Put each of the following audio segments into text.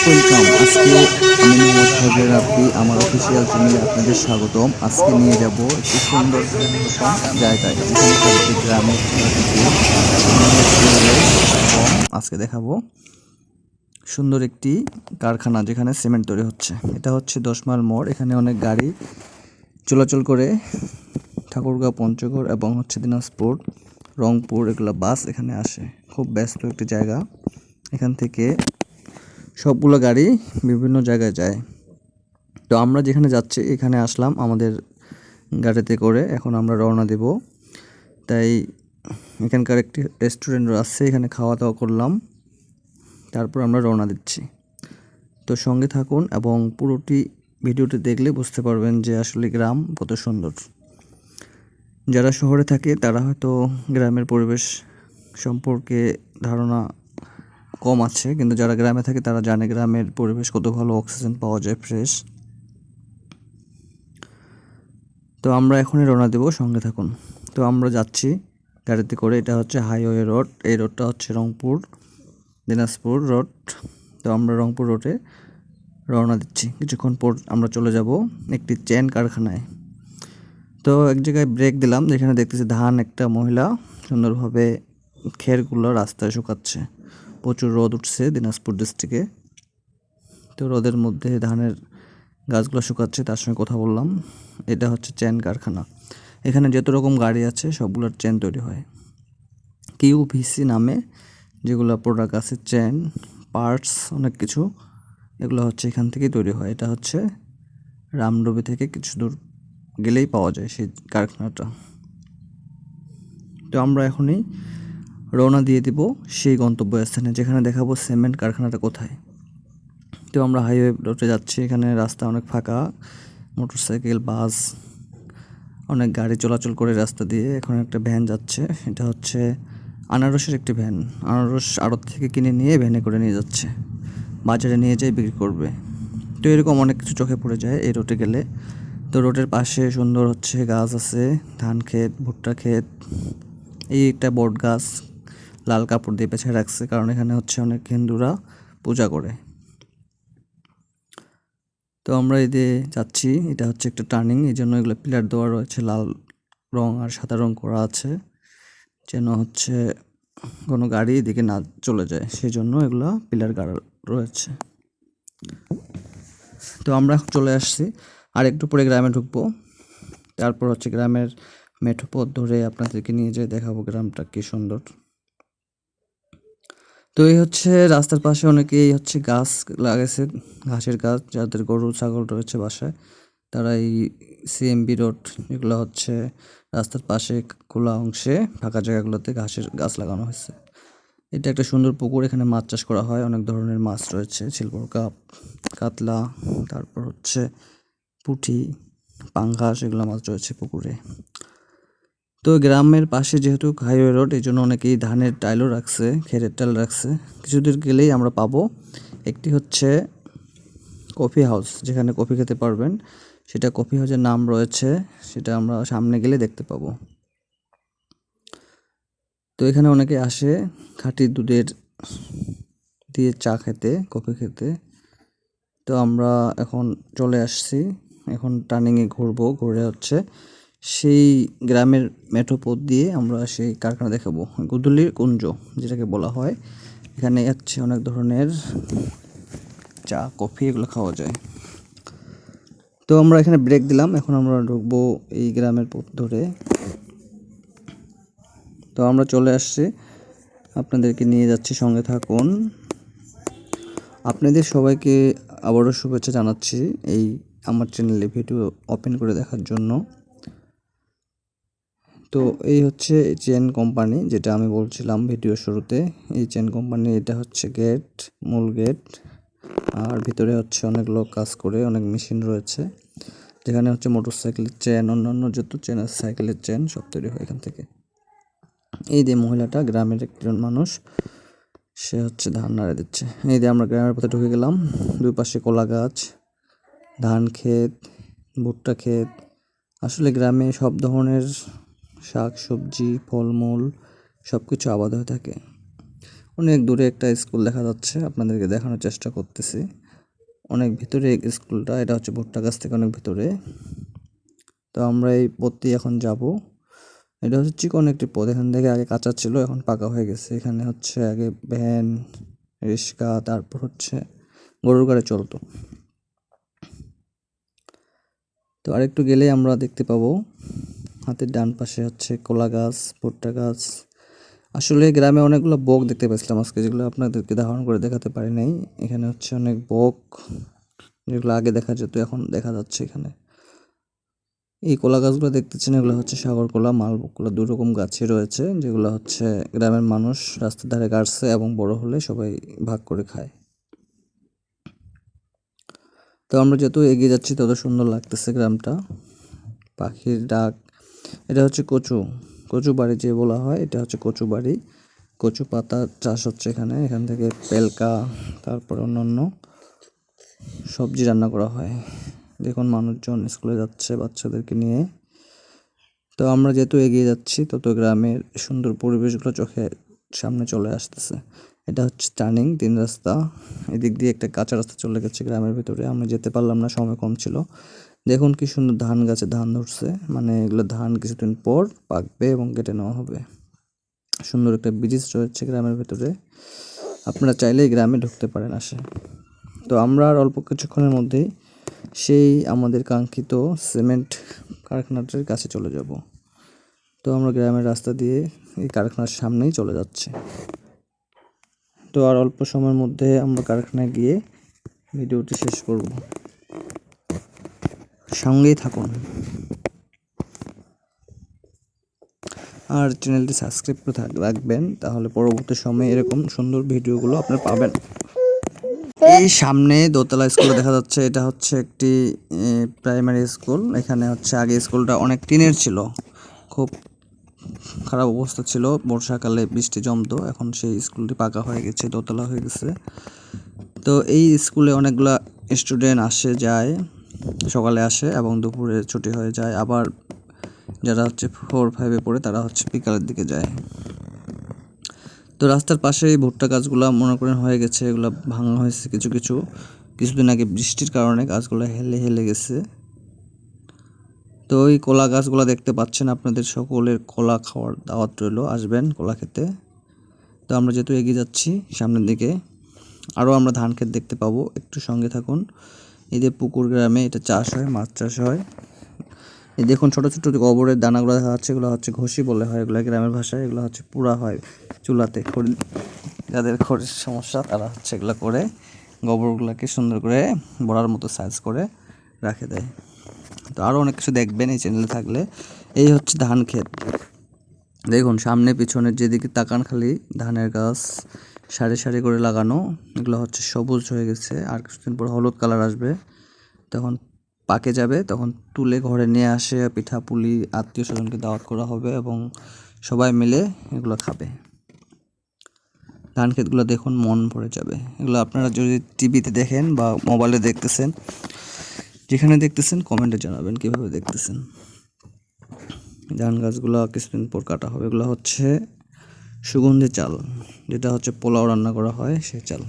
Welcome. আজকে আমি মোহাম্মদ ফজলে রাব্বি, আমার অফিসিয়াল চ্যানেলে আপনাদের স্বাগতম। আজকে নিয়ে যাব একটি সুন্দর জায়গায়, যেখানে থাকবে গ্রামের আজকে দেখাবো সুন্দর একটি কারখানা যেখানে সিমেন্ট তৈরি হচ্ছে। এটা হচ্ছে 10 মাইল মোড়। এখানে অনেক গাড়ি চলাচল করে ঠাকুরগাঁও, পঞ্চগড় এবং হচ্ছে দিনাজপুর, রংপুর, এগুলো বাস এখানে আসে। খুব ব্যস্ত একটি জায়গা। এখান থেকে সবগুলো গাড়ি বিভিন্ন জায়গায় যায়। তো আমরা যেখানে যাচ্ছি এখানে আসলাম আমাদের গাড়িতে করে। এখন আমরা রওনা দেব। তাই এখানকার একটি রেস্টুরেন্ট আছে, এখানে খাওয়া দাওয়া করলাম, তারপর আমরা রওনা দিচ্ছি। তো সঙ্গে থাকুন এবং পুরোটি ভিডিওটি দেখলে বুঝতে পারবেন যে আসলে গ্রাম কত সুন্দর। যারা শহরে থাকে তারা হয়তো গ্রামের পরিবেশ সম্পর্কে ধারণা কম আছে, কিন্তু যারা গ্রামে থাকে তারা জানে গ্রামের পরিবেশ কত ভালো, অক্সিজেন পাওয়া যায় ফ্রেশ। তো আমরা এখনই রওনা দেব, সঙ্গে থাকুন। তো আমরা যাচ্ছি গাড়িতে করে। এটা হচ্ছে হাইওয়ে রোড। এই রোডটা হচ্ছে রংপুর দিনাজপুর রোড। তো আমরা রংপুর রোডে রওনা দিচ্ছি। কিছুক্ষণ পর আমরা চলে যাব একটি চেন কারখানায়। তো এক জায়গায় ব্রেক দিলাম, যেখানে দেখতেছি ধান একটা মহিলা সুন্দরভাবে খেরগুলো রাস্তায় শুকাচ্ছে। প্রচুর রোদ উঠছে দিনাজপুর ডিস্ট্রিক্টে। তো রোদের মধ্যে ধানের গাছগুলো শুকাচ্ছে, তার সঙ্গে কথা বললাম। এটা হচ্ছে চেন কারখানা। এখানে যত রকম গাড়ি আছে সবগুলোর চেন তৈরি হয় কিউভিসি নামে, যেগুলো প্রোডাক্ট আছে, চেন পার্টস অনেক কিছু, এগুলো হচ্ছে এখান থেকেই তৈরি হয়। এটা হচ্ছে রামডবি থেকে কিছু দূর গেলেই পাওয়া যায় সেই কারখানাটা। তো আমরা এখনই রওনা দিয়ে দিব সেই গন্তব্যস্থানে, যেখানে দেখাবো সিমেন্ট কারখানাটা কোথায়। তো আমরা হাইওয়ে রোডে যাচ্ছি। এখানে রাস্তা অনেক ফাঁকা, মোটরসাইকেল, বাস, অনেক গাড়ি চলাচল করে রাস্তা দিয়ে। এখন একটা ভ্যান যাচ্ছে, এটা হচ্ছে আনারসের একটি ভ্যান। আনারস আড়ত থেকে কিনে নিয়ে ভ্যানে করে নিয়ে যাচ্ছে, বাজারে নিয়ে যেয়ে বিক্রি করবে। তো এরকম অনেক কিছু চোখে পড়ে যায় এই রোডে গেলে। তো রোডের পাশে সুন্দর হচ্ছে গাছ আছে, ধান ক্ষেত, ভুট্টা ক্ষেত। এই একটা বট গাছ লাল কাপড় দিয়ে পেছায় রাখছে, কারণ এখানে হচ্ছে অনেক হিন্দুরা পূজা করে। তো আমরা এদিকে যাচ্ছি, এটা হচ্ছে একটা টার্নিং, এই জন্য এগুলো পিলার দেওয়া রয়েছে, লাল রং আর সাদা রং করা আছে, যেন হচ্ছে কোনো গাড়ি এদিকে না চলে যায়, সেই জন্য এগুলো পিলার গাড়া রয়েছে। তো আমরা চলে আসছি, আর একটু পরে গ্রামে ঢুকবো। তো তারপর হচ্ছে গ্রামের মেঠো পথ ধরে আপনাদেরকে নিয়ে যেয়ে দেখাবো গ্রামটা কি সুন্দর। তো এই হচ্ছে রাস্তার পাশে অনেকেই হচ্ছে গাছ লাগাইছে, ঘাসের গাছ, যাদের গরু ছাগল রয়েছে বাসায় তারা এই সিএমবি রোড, এগুলো হচ্ছে রাস্তার পাশে খোলা অংশে ফাঁকা জায়গাগুলোতে ঘাসের গাছ লাগানো হয়েছে। এটা একটা সুন্দর পুকুর, এখানে মাছ চাষ করা হয়, অনেক ধরনের মাছ রয়েছে, সিলভার কাপ, কাতলা, তারপর হচ্ছে পুঁটি, পাঙ্গাস, এগুলো মাছ রয়েছে পুকুরে। তো গ্রামের পাশে যেহেতু হাইওয়ে রোড, এই জন্য অনেকেই ধানের টাইলও রাখছে, খেরের টাইল রাখছে। কিছুদূর গেলেই আমরা পাবো একটি হচ্ছে কফি হাউস, যেখানে কফি খেতে পারবেন। সেটা কফি হাউসের নাম রয়েছে, সেটা আমরা সামনে গেলে দেখতে পাবো। তো এখানে অনেকে আসে খাঁটি দুধের দিয়ে চা খেতে, কফি খেতে। তো আমরা এখন চলে আসছি, এখন টার্নিংয়ে ঘুরবো, ঘুরে হচ্ছে সেই গ্রামের মেঠো পথ দিয়ে আমরা সেই কারখানা দেখাবো, গুদুলির কুঞ্জ যেটাকে বলা হয়। এখানে হচ্ছে অনেক ধরনের চা কফি এগুলো খাওয়া যায়। তো আমরা এখানে ব্রেক দিলাম, এখন আমরা ঢুকবো এই গ্রামের পথ ধরে। তো আমরা চলে আসছি, আপনাদেরকে নিয়ে যাচ্ছি, সঙ্গে থাকুন। আপনাদের সবাইকে আবারও শুভেচ্ছা জানাচ্ছি এই আমার চ্যানেলে ভিডিও ওপেন করে দেখার জন্য। তো এই হচ্ছে চেন কোম্পানি, যেটা আমি বলছিলাম ভিডিও শুরুতে। এই চেন কোম্পানি, এটা হচ্ছে গেট, মূল গেট। আর ভিতরে হচ্ছে অনেক লোক কাজ করে, অনেক মেশিন রয়েছে, যেখানে হচ্ছে মোটরসাইকেলের চেন, অন্যান্য যত চেন আছে সাইকেলের চেন সব তৈরি হয় এখান থেকে। এই যে মহিলাটা গ্রামের একজন মানুষ, সে হচ্ছে ধান নাড়া দিচ্ছে। এই যে আমরা গ্রামের পথে ঢুকে গেলাম, দুই পাশে কলা গাছ, ধান ক্ষেত, ভুট্টা ক্ষেত। আসলে গ্রামে সব ধরনের শাক সবজি, ফলমূল সব কিছু আবাদ হয়ে থাকে। অনেক দূরে একটা স্কুল দেখা যাচ্ছে, আপনাদেরকে দেখানোর চেষ্টা করতেছি। অনেক ভিতরে স্কুলটা, এটা হচ্ছে ভুট্টা গাছ থেকে অনেক ভিতরে। তো আমরা এই পথটি এখন যাব। এটা হচ্ছে চিকন একটি পথ, এখান থেকে আগে কাঁচা ছিল, এখন পাকা হয়ে গেছে। এখানে হচ্ছে আগে ভ্যান, রিক্সা, তারপর হচ্ছে গরুর গাড়ি চলতো। তো আরেকটু গেলেই আমরা দেখতে পাবো হাতের ডান পাশে হচ্ছে কলা গাছ, ভুট্টা গাছ। আসলে গ্রামে অনেকগুলো বক দেখতে পাচ্ছিলাম আজকে, যেগুলো আপনাদেরকে ধারণ করে দেখাতে পারি নাই। এখানে হচ্ছে অনেক বক, যেগুলো আগে দেখা যেত এখন দেখা যাচ্ছে এখানে। এই কলা গাছগুলো দেখতেছেন, এগুলো হচ্ছে সাগর কলা, মালভোগ কলা, দু রকম গাছই রয়েছে, যেগুলো হচ্ছে গ্রামের মানুষ রাস্তার ধারে গাড়ছে এবং বড় হলে সবাই ভাগ করে খায়। তো আমরা যত এগিয়ে যাচ্ছি তত সুন্দর লাগতেছে গ্রামটা, পাখির ডাক। এটা হচ্ছে কচু, কচু বাড়ি যে বলা হয়, এটা হচ্ছে কচু বাড়ি। কচু পাতা চাষ হচ্ছে এখানে, এখান থেকে পেলকা, তারপর অন্যান্য সবজি রান্না করা হয়। দেখুন মানুষজন স্কুলে যাচ্ছে বাচ্চাদেরকে নিয়ে। তো আমরা যেহেতু এগিয়ে যাচ্ছি তত গ্রামের সুন্দর পরিবেশগুলো চোখে সামনে চলে আসতেছে। এটা হচ্ছে টার্নিং, 3 রাস্তা। এদিক দিয়ে একটা কাঁচা রাস্তা চলে গেছে গ্রামের ভিতরে, আমরা যেতে পারলাম না, সময় কম ছিল। দেখুন কি সুন্দর ধান গাছে ধান ধরছে, মানে এগুলো ধান কিছুদিন পর পাকবে এবং কেটে নেওয়া হবে। সুন্দর একটা ব্রিজ রয়েছে গ্রামের ভিতরে, আপনারা চাইলেই গ্রামে ঢুকতে পারেন আসে। তো আমরা আর অল্প কিছুক্ষণের মধ্যেই সেই আমাদের কাঙ্ক্ষিত সিমেন্ট কারখানাটার কাছে চলে যাব। তো আমরা গ্রামের রাস্তা দিয়ে এই কারখানার সামনেই চলে যাচ্ছি। তো আর অল্প সময়ের মধ্যে আমরা কারখানায় গিয়ে ভিডিওটি শেষ করব, সঙ্গেই থাকুন। আর চ্যানেলটি সাবস্ক্রাইব করে রাখবেন, তাহলে পরবর্তী সময়ে এরকম সুন্দর ভিডিওগুলো আপনারা পাবেন। এই সামনে দোতলা স্কুল দেখা যাচ্ছে, এটা হচ্ছে একটি প্রাইমারি স্কুল। এখানে হচ্ছে আগে স্কুলটা অনেক টিনের ছিল, খুব খারাপ অবস্থা ছিল, বর্ষাকালে বৃষ্টি জমতো। এখন সেই স্কুলটি পাকা হয়ে গেছে, দোতলা হয়ে গেছে। তো এই স্কুলে অনেকগুলা স্টুডেন্ট আসে যায়, সকালে আসে এবং দুপুরে ছুটি হয়ে যায়। আবার যারা হচ্ছে 4-5-এ পড়ে তারা হচ্ছে বিকালের দিকে যায়। তো রাস্তার পাশে এই ভুট্টা গাছগুলো মনে করেন হয়ে গেছে, এগুলো ভাঙা হয়েছে কিছুদিন আগে বৃষ্টির কারণে গাছগুলো হেলে হেলে গেছে। তো এই কলা গাছগুলো দেখতে পাচ্ছেন, আপনাদের সকলের কলা খাওয়ার দাওয়াত রইল, আসবেন কলা খেতে। তো আমরা যেহেতু এগিয়ে যাচ্ছি সামনের দিকে, আরও আমরা ধান ক্ষেত দেখতে পাবো, একটু সঙ্গে থাকুন। এই যে পুকুর গ্রামে এটা চাষ হয়, মাছ চাষ হয়। এই দেখুন ছোট ছোট গোবরের দানাগুলো দেখা যাচ্ছে, এগুলো হচ্ছে ঘষি বলে হয়, এগুলো গ্রামের ভাষায়। এগুলো হচ্ছে পোড়া হয় চুলাতে। খড়ি, যাদের খড়ির সমস্যা তারা হচ্ছে এগুলো করে গোবরগুলোকে সুন্দর করে বড়ার মতো সাইজ করে রাখে দেয়। তো আরও অনেক কিছু দেখবেন এই চ্যানেলে থাকলে। এই হচ্ছে ধান ক্ষেত, দেখুন সামনে পিছনের যেদিকে তাকান খালি ধানের গাছ সারি সারি করে লাগানো। এগুলো হচ্ছে সবুজ হয়ে গেছে, আর কিছুদিন পর হলুদ কালার আসবে, তখন পাকে যাবে, তখন তুলে ঘরে নিয়ে আসে পিঠা পুলি আত্মীয় স্বজনকে দাওয়াত করা হবে এবং সবাই মিলে এগুলো খাবে। ধান ক্ষেতগুলো দেখুন মন ভরে যাবে। এগুলো আপনারা যদি টিভিতে দেখেন বা মোবাইলে দেখতেছেন, যেখানে দেখতেছেন কমেন্টে জানাবেন কীভাবে দেখতেছেন। ধান গাছগুলো কিছুদিন পর কাটা হবে। এগুলো হচ্ছে সুগন্ধি চাল, যেটা হচ্ছে পোলাও রান্না করা হয় সেই চাল।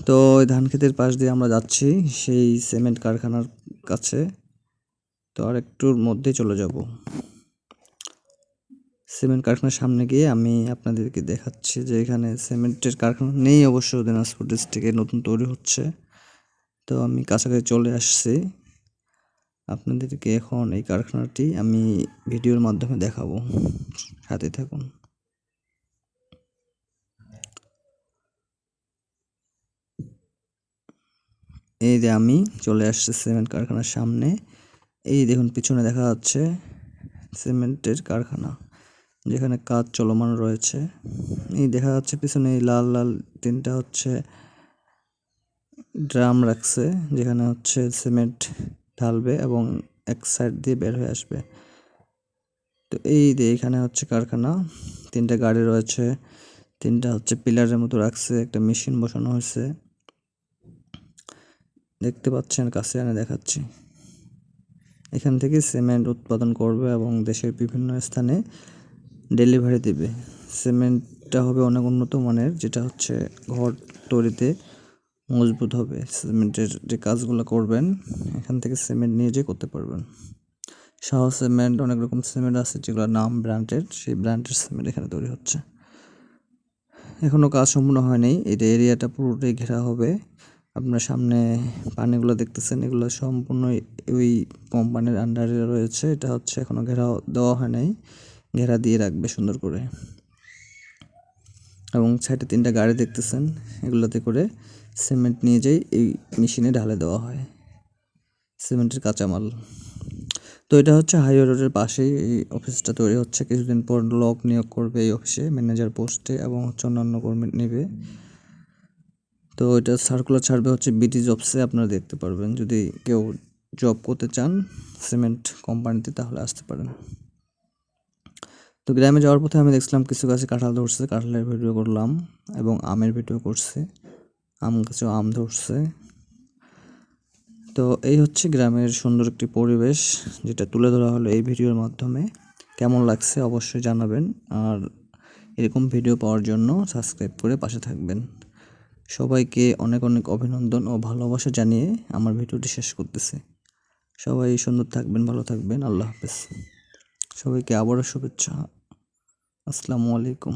তো ওই ধান ক্ষেতের পাশ দিয়ে আমরা যাচ্ছি সেই সিমেন্ট কারখানার কাছে। তো আর একটুর মধ্যেই চলে যাব। সিমেন্ট কারখানার সামনে গিয়ে আমি আপনাদেরকে দেখাচ্ছি যে এখানে সিমেন্টের কারখানা নেই অবশ্য, দিনাজপুর ডিস্ট্রিক্টে নতুন তৈরি হচ্ছে। তো আমি কাছাকাছি চলে আসছি, আপনাদেরকে এখন এই কারখানাটি আমি ভিডিওর মাধ্যমে দেখাবো, সাথে থাকুন। এই যে আমি চলে আসছি সিমেন্ট কারখানার সামনে। এই দেখুন পিছনে দেখা যাচ্ছে সিমেন্টের কারখানা, যেখানে কাজ চলমান রয়েছে। এই দেখা যাচ্ছে পিছনে এই লাল লাল তিনটা হচ্ছে ড্রাম রাখছে, যেখানে হচ্ছে সিমেন্ট ঢালবে এবং এক সাইড দিয়ে বের হয়ে আসবে। তো এই যে এখানে হচ্ছে কারখানা, তিনটা গাড়ি রয়েছে, তিনটা হচ্ছে পিলারের মতো রাখছে, একটা মেশিন বসানো হয়েছে, দেখতে পাচ্ছেন, কাছে এনে দেখাচ্ছি। এখান থেকে সিমেন্ট উৎপাদন করবে এবং দেশের বিভিন্ন স্থানে ডেলিভারি দেবে। সিমেন্টটা হবে অনেক উন্নত মানের, যেটা হচ্ছে ঘর তৈরিতে মজবুত হবে। সিমেন্টের যে কাজগুলো করবেন এখান থেকে সিমেন্ট নিয়ে যেয়ে করতে পারবেন। শাহ সিমেন্ট, অনেক রকম সিমেন্ট আছে যেগুলোর নাম ব্র্যান্ডেড, সেই ব্র্যান্ডের সিমেন্ট এখানে তৈরি হচ্ছে। এখনও কাজ সম্পূর্ণ হয়নি, এটা এরিয়াটা পুরোটাই ঘেরা হবে। আপনার সামনে পানিগুলো দেখতেছেন, এগুলো সম্পূর্ণ ওই কোম্পানির আন্ডারে রয়েছে। এটা হচ্ছে এখনও ঘেরা দেওয়া হয় নাই, ঘেরা দিয়ে রাখবে সুন্দর করে। এবং সাইডে তিনটা গাড়ি দেখতেছেন, এগুলোতে করে সিমেন্ট নিয়ে যেয়ে এই মেশিনে ঢালে দেওয়া হয় সিমেন্টের কাঁচামাল। তো এটা হচ্ছে হাইওয়ে রোডের পাশেই এই অফিসটা তৈরি হচ্ছে। কিছুদিন পর লোক নিয়োগ করবে এই অফিসে ম্যানেজার পোস্টে এবং হচ্ছে অন্যান্য কর্মী নেবে। তো এটা সার্কুলার ছাড়বে হচ্ছে বিডি জবসে, আপনারা দেখতে পারবেন। যদি কেউ জব করতে চান সিমেন্ট কোম্পানিতে তাহলে আসতে পারেন। তো গ্রামে যাওয়ার পথে আমি দেখছিলাম কিছু গাছে কাঁঠাল ধরছে, কাঁঠালের ভিডিও করলাম এবং আমের ভিডিও করছে, আম গাছেও আম ধরছে। তো এই হচ্ছে গ্রামের সুন্দর একটি পরিবেশ, যেটা তুলে ধরা হলো এই ভিডিওর মাধ্যমে। কেমন লাগছে অবশ্যই জানাবেন, আর এরকম ভিডিও পাওয়ার জন্য সাবস্ক্রাইব করে পাশে থাকবেন। সবাইকে অনেক অনেক অভিনন্দন ও ভালোবাসা জানিয়ে আমার ভিডিওটি শেষ করতেছি। সবাই সুন্দর থাকবেন, ভালো থাকবেন। আল্লাহ হাফেজ। সবাইকে আবারও শুভেচ্ছা। আসসালামু আলাইকুম।